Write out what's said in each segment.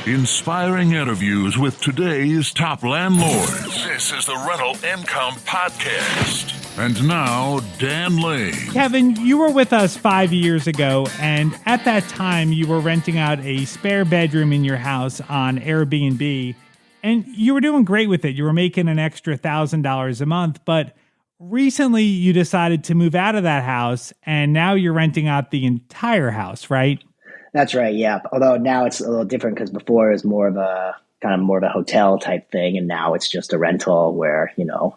Inspiring interviews with today's top landlords. This is the Rental Income Podcast. And now, Dan Lane. Kevin, you were with us 5 years ago, and at that time, you were renting out a spare bedroom in your house on Airbnb, and you were doing great with it. You were making an extra $1,000 a month, but recently you decided to move out of that house, and now you're renting out the entire house, right? That's right, yeah. Although now it's a little different because before it was more of a hotel type thing, and now it's just a rental where,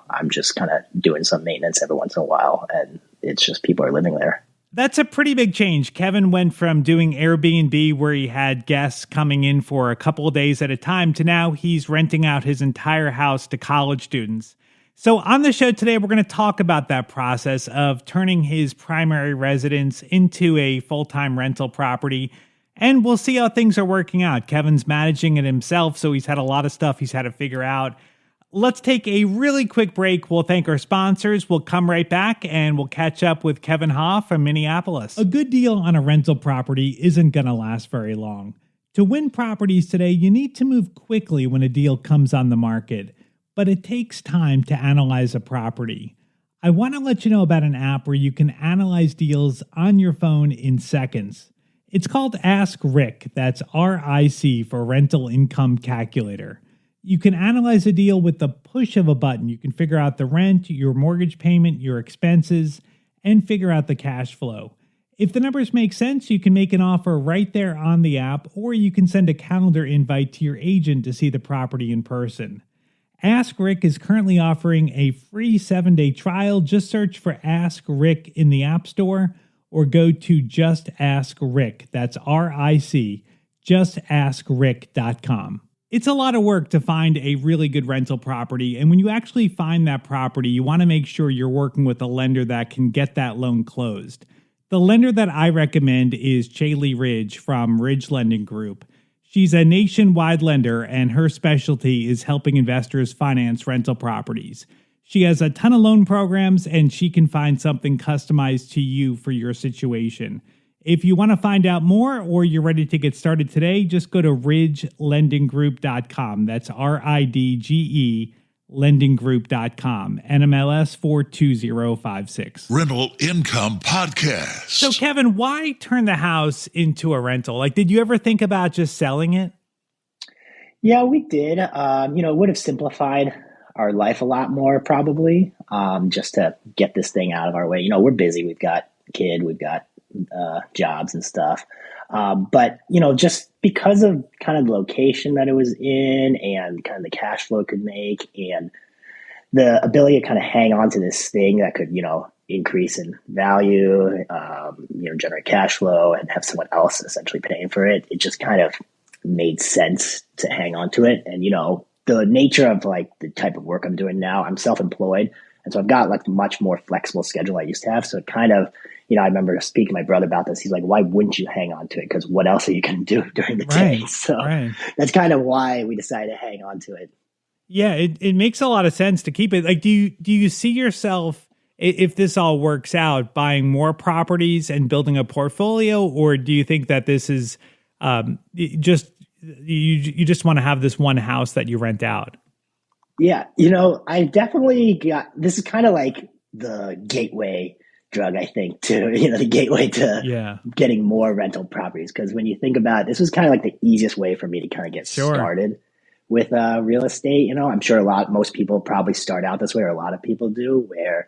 I'm just kind of doing some maintenance every once in a while, and it's just people are living there. That's a pretty big change. Kevin went from doing Airbnb where he had guests coming in for a couple of days at a time to now he's renting out his entire house to college students. So on the show today, we're going to talk about that process of turning his primary residence into a full-time rental property. And we'll see how things are working out. Kevin's managing it himself, so he's had a lot of stuff he's had to figure out. Let's take a really quick break. We'll thank our sponsors. We'll come right back and we'll catch up with Kevin Hoff from Minneapolis. A good deal on a rental property isn't going to last very long. To win properties today, you need to move quickly when a deal comes on the market. But it takes time to analyze a property. I want to let you know about an app where you can analyze deals on your phone in seconds. It's called Ask Rick, that's RIC for Rental Income Calculator. You can analyze a deal with the push of a button. You can figure out the rent, your mortgage payment, your expenses, and figure out the cash flow. If the numbers make sense, you can make an offer right there on the app, or you can send a calendar invite to your agent to see the property in person. Ask Rick is currently offering a free 7-day trial. Just search for Ask Rick in the App Store or go to Just Ask Rick. That's RIC, justaskrick.com. It's a lot of work to find a really good rental property, and when you actually find that property, you want to make sure you're working with a lender that can get that loan closed. The lender that I recommend is Chaley Ridge from Ridge Lending Group. She's a nationwide lender, and her specialty is helping investors finance rental properties. She has a ton of loan programs, and she can find something customized to you for your situation. If you want to find out more or you're ready to get started today, just go to ridgelendinggroup.com. That's RIDGE lendinggroup.com. NMLS 42056. Rental Income Podcast. So, Kevin, why turn the house into a rental? Did you ever think about just selling it? Yeah, we did. It would have simplified our life a lot more probably, just to get this thing out of our way. We're busy. We've got a kid, we've got jobs and stuff. But just because of kind of the location that it was in and kind of the cash flow it could make and the ability to kind of hang on to this thing that could, increase in value, generate cash flow and have someone else essentially paying for it. It just kind of made sense to hang on to it. And, the nature of the type of work I'm doing now, I'm self-employed. And so I've got much more flexible schedule I used to have. So it kind of, I remember speaking to my brother about this. He's like, why wouldn't you hang on to it? Because what else are you going to do during the day? So that's kind of why we decided to hang on to it. Yeah, it makes a lot of sense to keep it. Do you see yourself, if this all works out, buying more properties and building a portfolio? Or do you think that this is just, you just want to have this one house that you rent out? Yeah, I definitely this is kind of like the gateway drug, I think, to, the gateway to getting more rental properties. Because when you think about it, this was kind of like the easiest way for me to kind of get started with real estate. I'm sure most people probably start out this way, or a lot of people do, where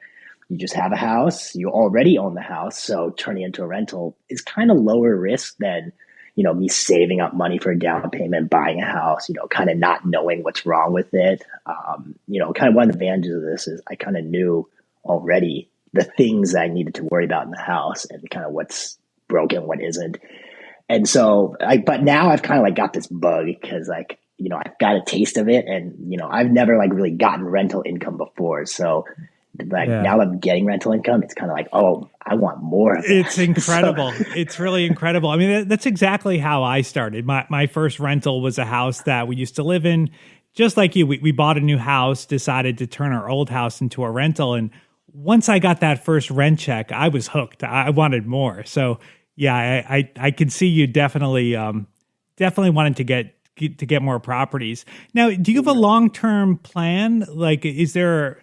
you just have a house, you already own the house. So turning it into a rental is kind of lower risk than, me saving up money for a down payment, buying a house, kind of not knowing what's wrong with it. Kind of one of the advantages of this is I kind of knew already the things I needed to worry about in the house and kind of what's broken, what isn't. And so, but now I've kind of got this bug because I've got a taste of it, and, I've never really gotten rental income before. So now that I'm getting rental income, it's kind of oh, I want more of it. It's incredible. It's really incredible. I mean, that's exactly how I started. My first rental was a house that we used to live in. Just like you, we bought a new house, decided to turn our old house into a rental. And once I got that first rent check, I was hooked. I wanted more. So yeah, I could see you definitely wanted to get more properties. Now, do you have a long-term plan? Like, is there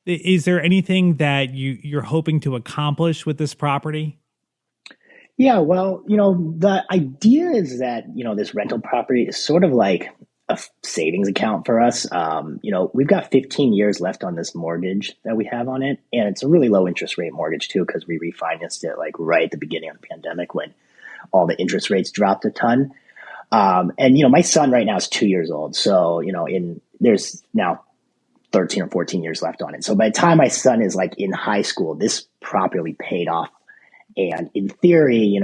anything that you're hoping to accomplish with this property? Yeah, well, the idea is that, this rental property is sort of like a savings account for us. We've got 15 years left on this mortgage that we have on it. And it's a really low interest rate mortgage too, because we refinanced it like right at the beginning of the pandemic when all the interest rates dropped a ton. My son right now is 2 years old. So, there's now 13 or 14 years left on it. So by the time my son is like in high school, this properly paid off. And in theory,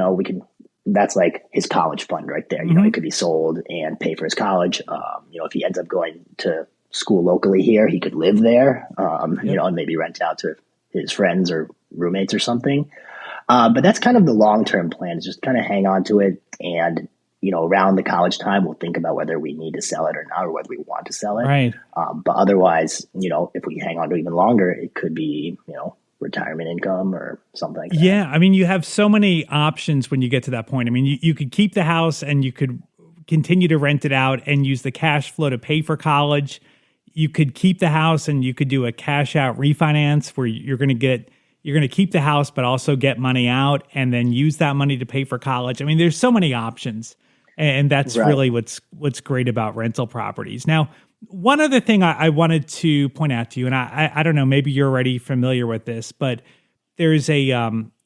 that's like his college fund right there. It could be sold and pay for his college. If he ends up going to school locally here, he could live there, and maybe rent out to his friends or roommates or something. But that's kind of the long-term plan, is just kind of hang on to it. And, around the college time, we'll think about whether we need to sell it or not, or whether we want to sell it. Right. But otherwise, if we hang on to it even longer, it could be, retirement income or something like that. Yeah. I mean, you have so many options when you get to that point. I mean, you could keep the house and you could continue to rent it out and use the cash flow to pay for college. You could keep the house and you could do a cash out refinance where you're going to keep the house, but also get money out and then use that money to pay for college. I mean, there's so many options, and that's really what's great about rental properties. Now, one other thing I wanted to point out to you, and I don't know, maybe you're already familiar with this, but there's a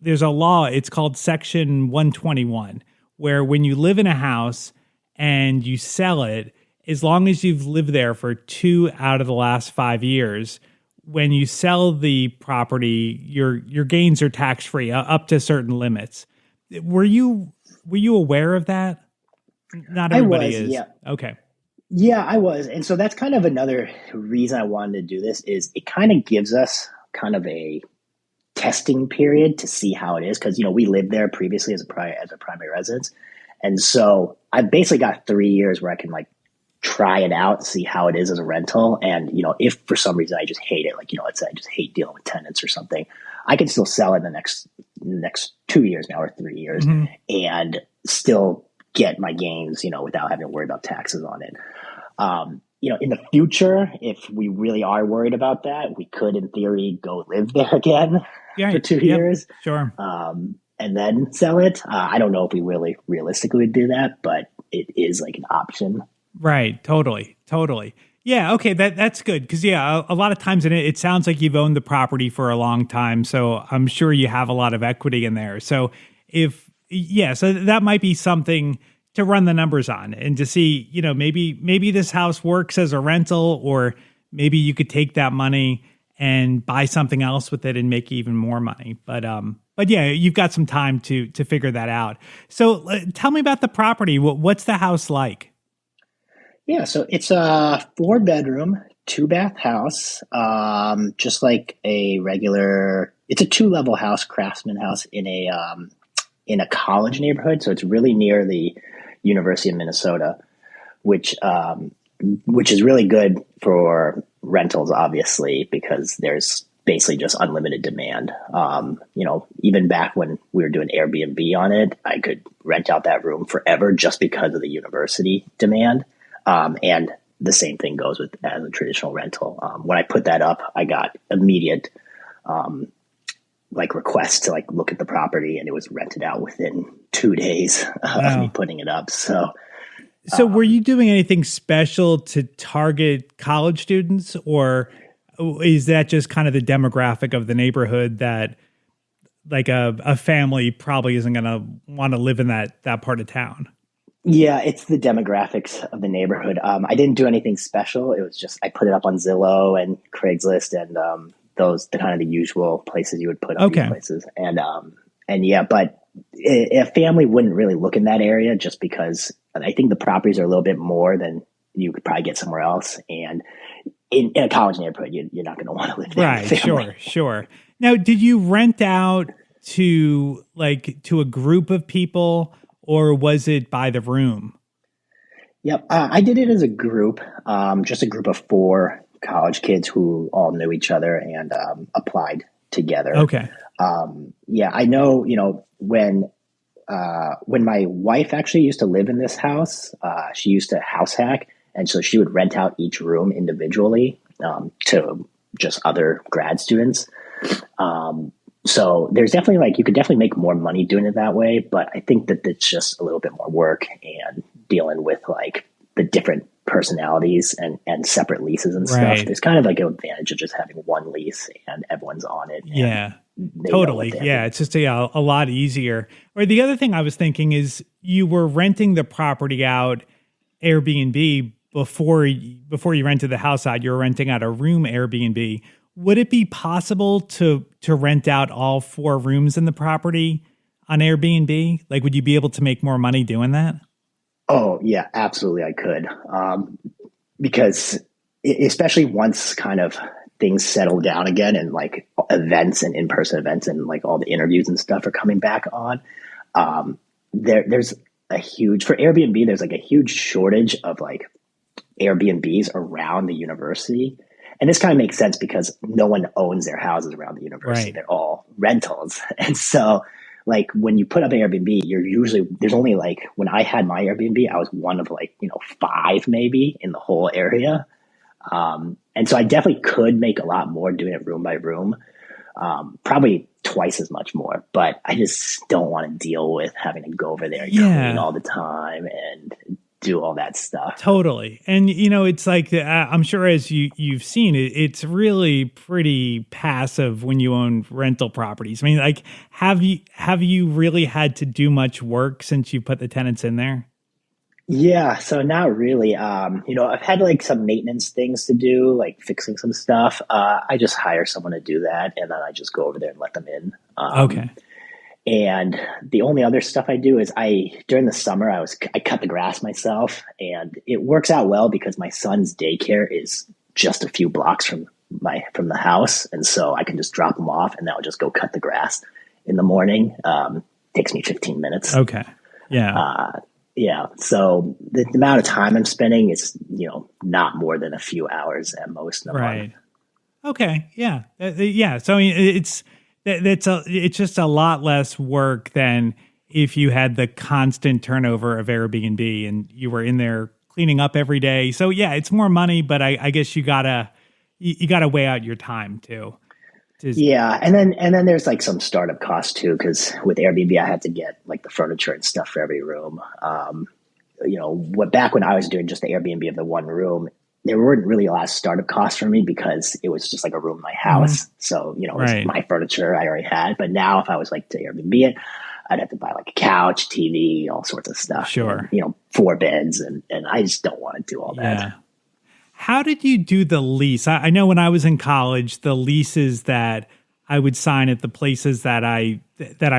law. It's called Section 121, where when you live in a house and you sell it, as long as you've lived there for 2 out of the last 5 years, when you sell the property, your gains are tax free up to certain limits. Were you aware of that? Not everybody is. Yeah. Okay. Yeah, I was. And so that's kind of another reason I wanted to do this, is it kind of gives us kind of a testing period to see how it is. Cause we lived there previously as a primary residence. And so I basically got 3 years where I can like try it out, see how it is as a rental. And, if for some reason I just hate it, like, let's say I just hate dealing with tenants or something, I can still sell it in the next 2 years now or 3 years and still get my gains, without having to worry about taxes on it. In the future, if we really are worried about that, we could, in theory, go live there again for 2 years. Sure. And then sell it. I don't know if we really realistically would do that, but it is like an option. Right. Totally. Yeah. Okay. That's good. Cause a lot of times it sounds like you've owned the property for a long time. So I'm sure you have a lot of equity in there. So so that might be something to run the numbers on and to see, maybe this house works as a rental, or maybe you could take that money and buy something else with it and make even more money. But yeah, you've got some time to figure that out. So tell me about the property. What's the house like? Yeah, so it's a 4-bedroom, 2-bath house, just like a regular. It's a 2-level house, craftsman house in a college neighborhood. So it's really near the University of Minnesota, which is really good for rentals, obviously, because there's basically just unlimited demand. Even back when we were doing Airbnb on it, I could rent out that room forever just because of the university demand. And the same thing goes with as a traditional rental. When I put that up, I got immediate requests to look at the property, and it was rented out within 2 days of me putting it up. So were you doing anything special to target college students, or is that just kind of the demographic of the neighborhood that like a family probably isn't going to want to live in that part of town? Yeah, it's the demographics of the neighborhood. I didn't do anything special. It was just I put it up on Zillow and Craigslist and the kind of the usual places you would put up these places. And yeah, but a family wouldn't really look in that area just because I think the properties are a little bit more than you could probably get somewhere else. And in a college neighborhood, you're not going to want to live there. Right. Sure. Now, did you rent out to a group of people, or was it by the room? Yep. I did it as a group, just a group of 4 college kids who all knew each other and applied together. Okay. Yeah, I know, when when my wife actually used to live in this house, she used to house hack. And so she would rent out each room individually to just other grad students. So there's definitely like, you could definitely make more money doing it that way. But I think that it's just a little bit more work and dealing with like the different personalities and separate leases and stuff. There's kind of like an advantage of just having one lease and everyone's on it. Yeah, totally. Yeah, it's just a lot easier. Or the other thing I was thinking is you were renting the property out Airbnb before you rented the house out. You were renting out a room Airbnb. Would it be possible to rent out all 4 rooms in the property on Airbnb? Like, would you be able to make more money doing that? Oh yeah, absolutely. I could. Because especially once kind of things settle down again and like events and in-person events and like all the interviews and stuff are coming back on, there's a huge, for Airbnb, there's like a huge shortage of like Airbnbs around the university. And this kind of makes sense because no one owns their houses around the university. Right. They're all rentals. And so like when you put up Airbnb, there's only like, when I had my Airbnb, I was one of like, 5 maybe in the whole area. And so I definitely could make a lot more doing it room by room, probably twice as much more, but I just don't want to deal with having to go over there and clean all the time and do all that stuff. Totally. And, it's like, I'm sure as you've seen it, it's really pretty passive when you own rental properties. I mean, like, have you really had to do much work since you put the tenants in there? Yeah. So not really. I've had like some maintenance things to do, like fixing some stuff. I just hire someone to do that. And then I just go over there and let them in. Okay. And the only other stuff I do is during the summer, I cut the grass myself, and it works out well because my son's daycare is just a few blocks from the house. And so I can just drop him off and I'll just go cut the grass in the morning. Takes me 15 minutes. Okay. Yeah. Yeah. So the amount of time I'm spending is, not more than a few hours at most. Right. Okay. Yeah. Yeah. So I mean, it's just a lot less work than if you had the constant turnover of Airbnb and you were in there cleaning up every day. So yeah, it's more money, but I guess you gotta weigh out your time too. Yeah, and then there's like some startup costs too, because with Airbnb I had to get like the furniture and stuff for every room. Back when I was doing just the Airbnb of the one room, there weren't really a lot of startup costs for me because it was just like a room in my house. Mm-hmm. So, it was my furniture I already had. But now if I was like to Airbnb it, I'd have to buy like a couch, TV, all sorts of stuff. Sure. And, 4 beds. And I just don't want to do all that. Yeah. How did you do the lease? I know when I was in college, the leases that I would sign at the places that I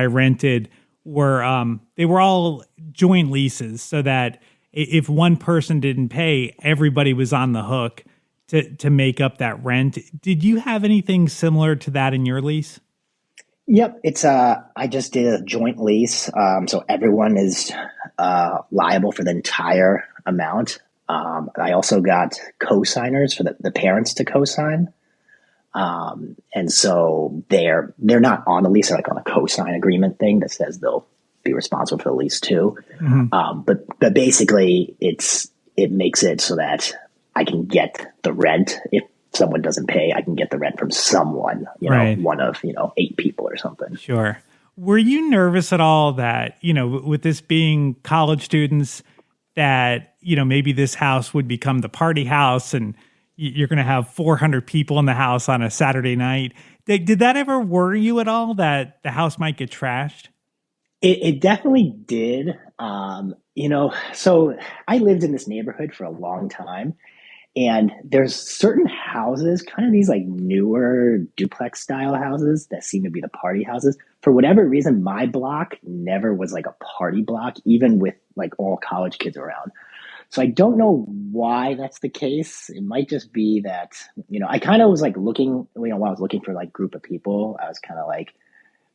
rented were, they were all joint leases so that if one person didn't pay, everybody was on the hook to make up that rent. Did you have anything similar to that in your lease? Yep. It's I just did a joint lease. So everyone is liable for the entire amount. I also got co-signers for the parents to co-sign. And so they're not on the lease, they're like on a co-sign agreement thing that says they'll be responsible for the lease too. Mm-hmm. But basically it makes it so that I can get the rent. If someone doesn't pay, I can get the rent from someone, one of, 8 people or something. Sure. Were you nervous at all that, with this being college students, that, maybe this house would become the party house and you're going to have 400 people in the house on a Saturday night? Did that ever worry you at all that the house might get trashed? It definitely did. So I lived in this neighborhood for a long time, and there's certain houses, kind of these like newer duplex style houses that seem to be the party houses. For whatever reason, my block never was like a party block, even with like all college kids around. So I don't know why that's the case. It might just be that, I kind of was like looking, when I was looking for like group of people, I was kind of like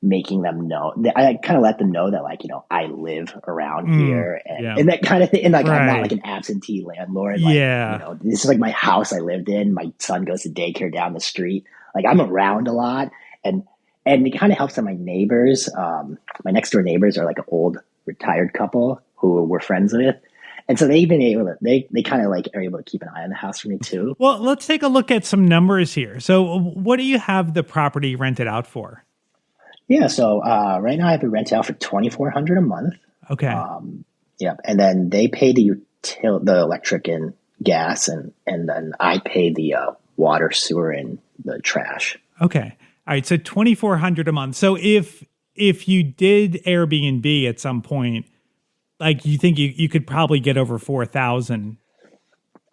making them know. I kind of let them know that like, I live around here and that kind of thing. And like, I'm not like an absentee landlord. Like, this is like my house I lived in. My son goes to daycare down the street. Like I'm around a lot. And and it kind of helps that my neighbors, my next door neighbors are like an old retired couple who we're friends with. And so they've been able to, they kind of like are able to keep an eye on the house for me too. Well, let's take a look at some numbers here. So what do you have the property rented out for? Yeah. So right now I have it rented out for $2,400 a month. Okay. Yeah. And then they pay the electric and gas, and then I pay the water, sewer, and the trash. Okay. All right. So $2,400 a month. So if you did Airbnb at some point, like you think you could probably get over 4,000.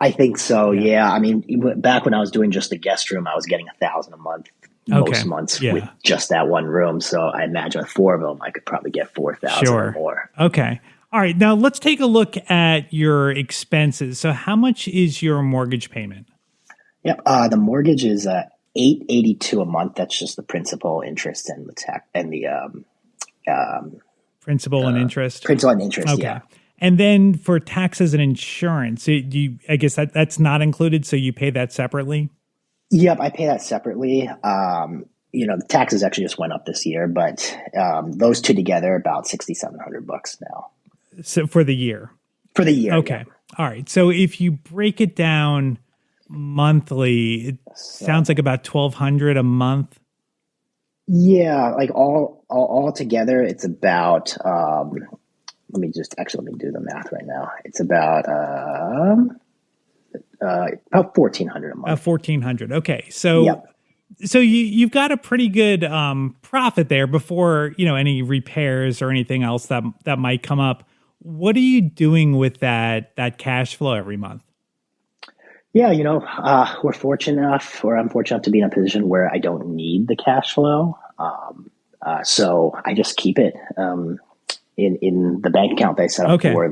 I think so. Yeah. I mean, back when I was doing just the guest room, I was getting $1,000 a month most months with just that one room. So I imagine with 4 of them, I could probably get 4,000 or more. Okay. All right. Now let's take a look at your expenses. So how much is your mortgage payment? Yep. The mortgage is $882 a month. That's just the principal, interest, and the tax, and the principal and interest. Principal and interest. Okay. Yeah. And then for taxes and insurance, I guess that's not included. So you pay that separately. Yep, I pay that separately. The taxes actually just went up this year, but those two together about $6,700 now. So for the year. For the year. Okay. Yeah. All right. So if you break it down monthly, it sounds like about $1,200 a month. Yeah, like all together, it's about. Let me do the math right now. It's about $1,400 a month. $1,400. Okay. So so you've got a pretty good profit there before any repairs or anything else that might come up. What are you doing with that cash flow every month? Yeah, we're fortunate enough, or I'm fortunate enough to be in a position where I don't need the cash flow. So I just keep it in the bank account they set up for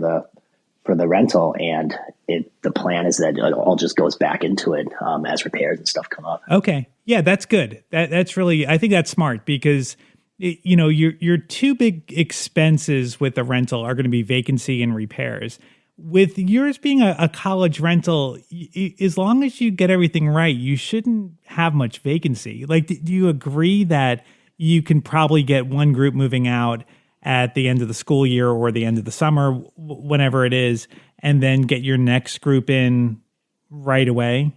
the rental, and the plan is that it all just goes back into it as repairs and stuff come up. Okay, yeah, that's good. That's really, I think that's smart, because your two big expenses with the rental are going to be vacancy and repairs. With yours being a college rental, as long as you get everything right, you shouldn't have much vacancy. Like, do you agree that you can probably get one group moving out at the end of the school year or the end of the summer, whenever it is, and then get your next group in right away?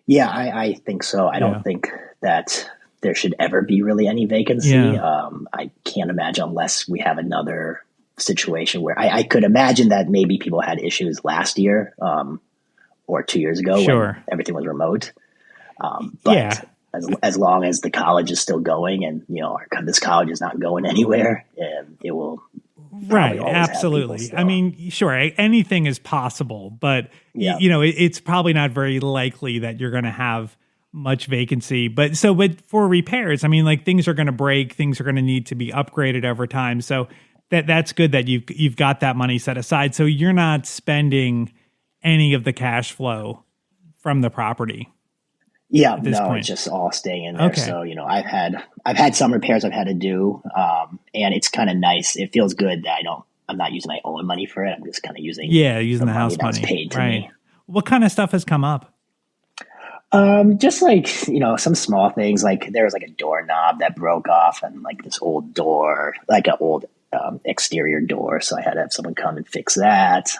Yeah, I think so. I don't think that there should ever be really any vacancy. I can't imagine, unless we have another situation where I could imagine that maybe people had issues last year or 2 years ago when everything was remote. But as long as the college is still going, and this college is not going anywhere, and it will absolutely. I mean, sure, anything is possible, but it's probably not very likely that you're going to have much vacancy. But for repairs, I mean, like, things are going to break, things are going to need to be upgraded over time. So that's good that you've got that money set aside. So you're not spending any of the cash flow from the property. Yeah, no, it's just all staying in there. Okay. So, I've had some repairs I've had to do, and it's kind of nice. It feels good that I'm not using my own money for it. I'm just kind of using the house money paid to me. What kind of stuff has come up? Just like, some small things. Like, there was like a doorknob that broke off, and like this old door, like an old exterior door. So I had to have someone come and fix that.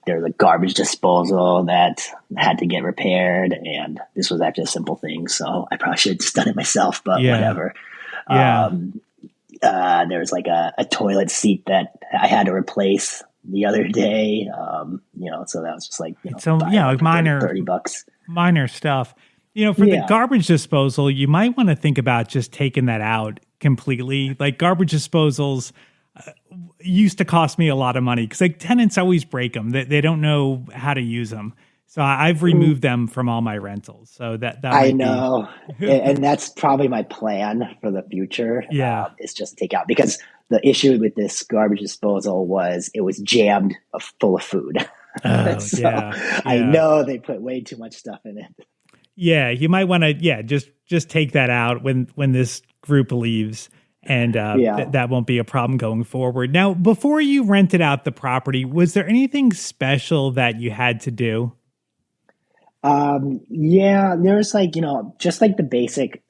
There's a garbage disposal that had to get repaired, and this was actually a simple thing. So I probably should have just done it myself, but whatever. Yeah. There was like a toilet seat that I had to replace the other day. So that was just like, like minor $30. Minor stuff. For the garbage disposal, you might want to think about just taking that out completely. Like, garbage disposals used to cost me a lot of money because, like, tenants always break them. They don't know how to use them. So I've removed them from all my rentals. So that I know. And that's probably my plan for the future. Is just to take out, because the issue with this garbage disposal was it was jammed full of food. I know they put way too much stuff in it. Yeah, you might want to just take that out when this group leaves, and that won't be a problem going forward. Now, before you rented out the property, was there anything special that you had to do? There's like, just like the basic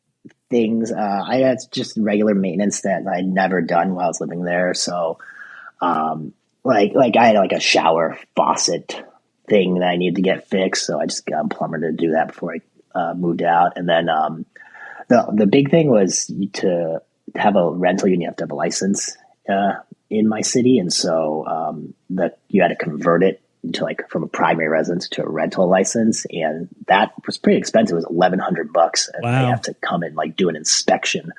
things. I had just regular maintenance that I'd never done while I was living there. So, like I had like a shower faucet thing that I needed to get fixed. So I just got a plumber to do that before I moved out. And then the big thing was to have a rental unit, you have to have a license in my city. And so you had to convert it into like from a primary residence to a rental license. And that was pretty expensive. It was $1,100. And wow. They have to come and like do an inspection.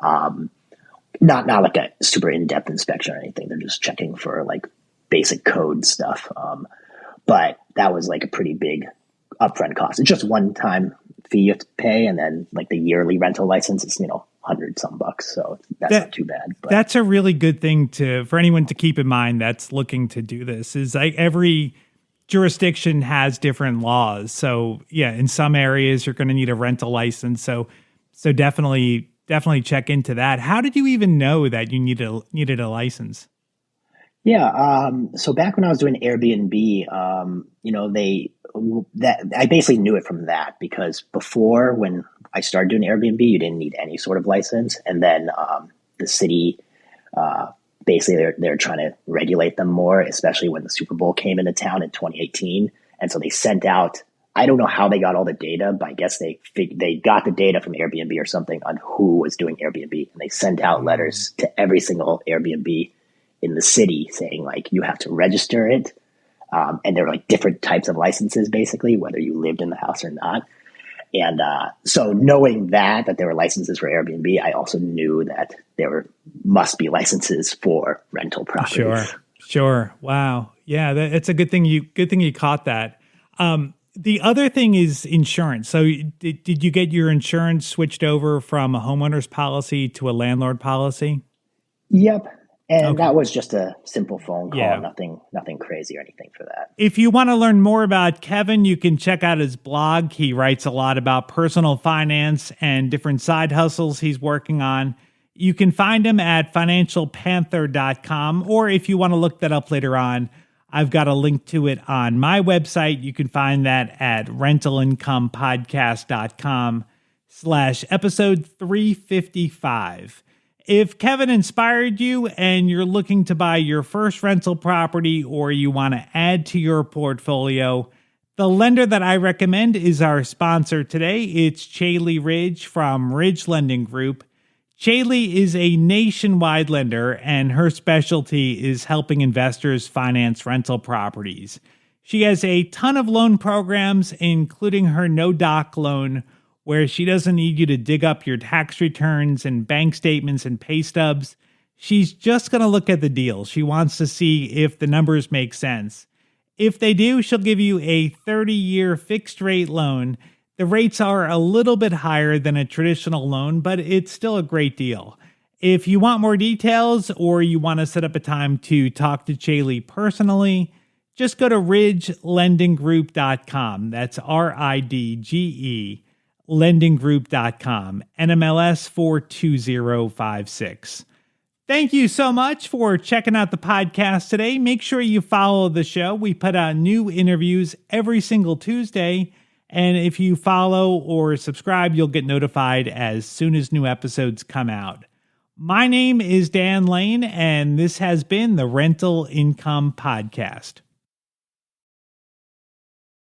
Not like a super in-depth inspection or anything. They're just checking for like basic code stuff. But that was like a pretty big upfront cost. It's just one time fee you have to pay. And then like the yearly rental license is, $100-some. So that's not too bad. But that's a really good thing for anyone to keep in mind that's looking to do this, is like every jurisdiction has different laws. So yeah, in some areas you're going to need a rental license. So definitely check into that. How did you even know that you needed a license? Yeah. So back when I was doing Airbnb, I basically knew it from that, because before, when I started doing Airbnb, you didn't need any sort of license. And then the city, basically they're trying to regulate them more, especially when the Super Bowl came into town in 2018. And so they sent out, I don't know how they got all the data, but I guess they got the data from Airbnb or something on who was doing Airbnb. And they sent out letters to every single Airbnb in the city saying like, you have to register it. And there were like different types of licenses, basically, whether you lived in the house or not. And so knowing that there were licenses for Airbnb, I also knew that there must be licenses for rental properties. Sure. Wow. Yeah, it's a good thing you caught that. The other thing is insurance. So did you get your insurance switched over from a homeowner's policy to a landlord policy? Yep. And that was just a simple phone call, nothing crazy or anything for that. If you want to learn more about Kevin, you can check out his blog. He writes a lot about personal finance and different side hustles he's working on. You can find him at financialpanther.com, or if you want to look that up later on, I've got a link to it on my website. You can find that at rentalincomepodcast.com/episode 355. If Kevin inspired you and you're looking to buy your first rental property, or you want to add to your portfolio, the lender that I recommend is our sponsor today. It's Chaley Ridge from Ridge Lending Group. Chaley is a nationwide lender, and her specialty is helping investors finance rental properties. She has a ton of loan programs, including her no-doc loan, where she doesn't need you to dig up your tax returns and bank statements and pay stubs. She's just going to look at the deal. She wants to see if the numbers make sense. If they do, she'll give you a 30-year fixed-rate loan. The rates are a little bit higher than a traditional loan, but it's still a great deal. If you want more details, or you want to set up a time to talk to Chaley personally, just go to ridgelendinggroup.com. That's RIDGE. lendinggroup.com, NMLS 42056. Thank you so much for checking out the podcast today. Make sure you follow the show. We put out new interviews every single Tuesday. And if you follow or subscribe, you'll get notified as soon as new episodes come out. My name is Dan Lane, and this has been the Rental Income Podcast.